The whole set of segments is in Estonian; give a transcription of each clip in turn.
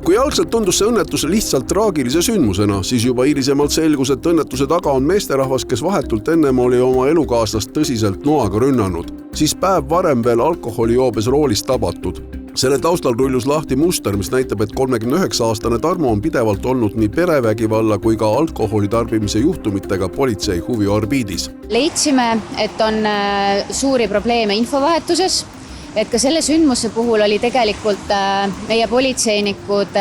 Kui algselt tundus see õnnetus lihtsalt traagilise sündmusena, siis juba hilisemalt selgus, et õnnetuse taga on meesterahvas, kes vahetult ennem oli oma elukaaslast tõsiselt noaga rünnanud, siis päev varem veel alkoholijoobes roolist tabatud. Selle taustal rullus lahti muster, mis näitab, et 39-aastane Tarmo on pidevalt olnud nii perevägivalla kui ka alkoholitarbimise juhtumitega politsei huviorbiidis. Leidsime, et on suuri probleeme infovahetuses, et ka selle sündmuse puhul oli tegelikult meie politseinikud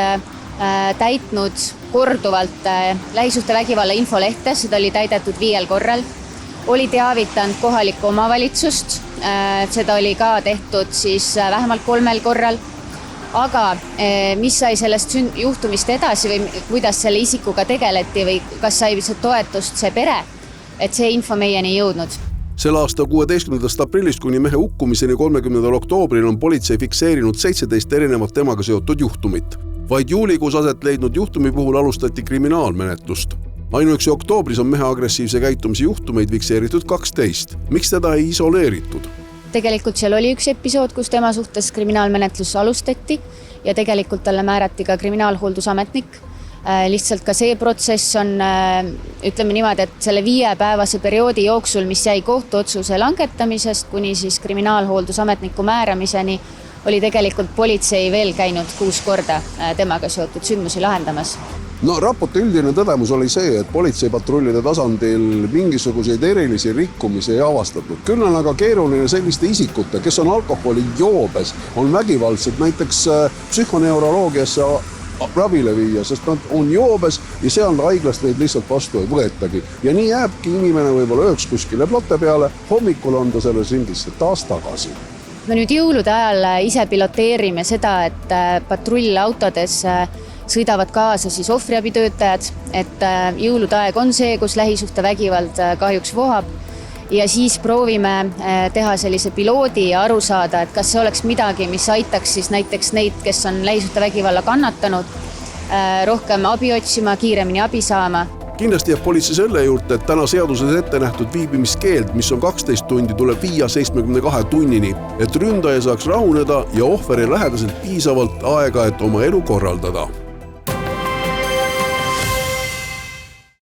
täitnud korduvalt lähisuhtevägivalla infolehte, seda oli täidetud 5 korral, oli teavitanud kohalikku omavalitsust, seda oli ka tehtud siis vähemalt 3 korral, aga mis sai sellest juhtumist edasi või kuidas selle isikuga tegeleti või kas sai toetust see pere, et see info meieni ei jõudnud. Sel aasta 16. aprillist kuni mehe hukkumiseni 30. oktoobril on politsei fikseerinud 17 erinevat temaga seotud juhtumit. Vaid juulikuus aset leidnud juhtumi puhul alustati kriminaalmenetlust. Ainuüksi oktoobris on mehe agressiivse käitumise juhtumeid fikseeritud 12. Miks teda ei isoleeritud? Tegelikult seal oli üks episood, kus tema suhtes kriminaalmenetlus alustati ja tegelikult talle määrati ka kriminaalhooldusametnik. Lihtsalt ka see protsess on, ütleme niimoodi, et selle 5-päevase perioodi jooksul, mis jäi kohtuotsuse langetamisest kuni siis kriminaalhooldusametniku määramiseni, oli tegelikult politsei veel käinud 6 korda temaga seotud sündmusi lahendamas. No raporti üldine tõdemus oli see, et politseipatrullide tasandil mingisuguseid erilisi rikkumisi ei avastatud. Küll on aga keeruline selliste isikute, kes on alkoholijoobes, on vägivaldsed näiteks psühhoneuroloogiasse ravile viia, sest nad on joobes ja seal haiglast neid lihtsalt vastu ei võetagi. Ja nii jääbki inimene võib-olla ööks kuskile plotte peale, hommikul on ta selles ringisse taas tagasi. Me nüüd jõulude ajal ise piloteerime seda, et patrullautodes sõidavad kaasa siis ohvriabitöötajad, et jõulude aeg on see, kus lähisuhtevägivald kahjuks vohab ja siis proovime teha sellise piloodi ja aru saada, et kas see oleks midagi, mis aitaks siis näiteks neid, kes on lähisuhtevägivalla kannatanud, rohkem abi otsima, kiiremini abi saama. Kindlasti jääb politsei selle juurde, et täna seaduses ette nähtud viibimiskeeld, mis on 12 tundi, tuleb viia 72 tunnini, et ründaja saaks rahuneda ja ohveri lähedaselt piisavalt aega, et oma elu korraldada.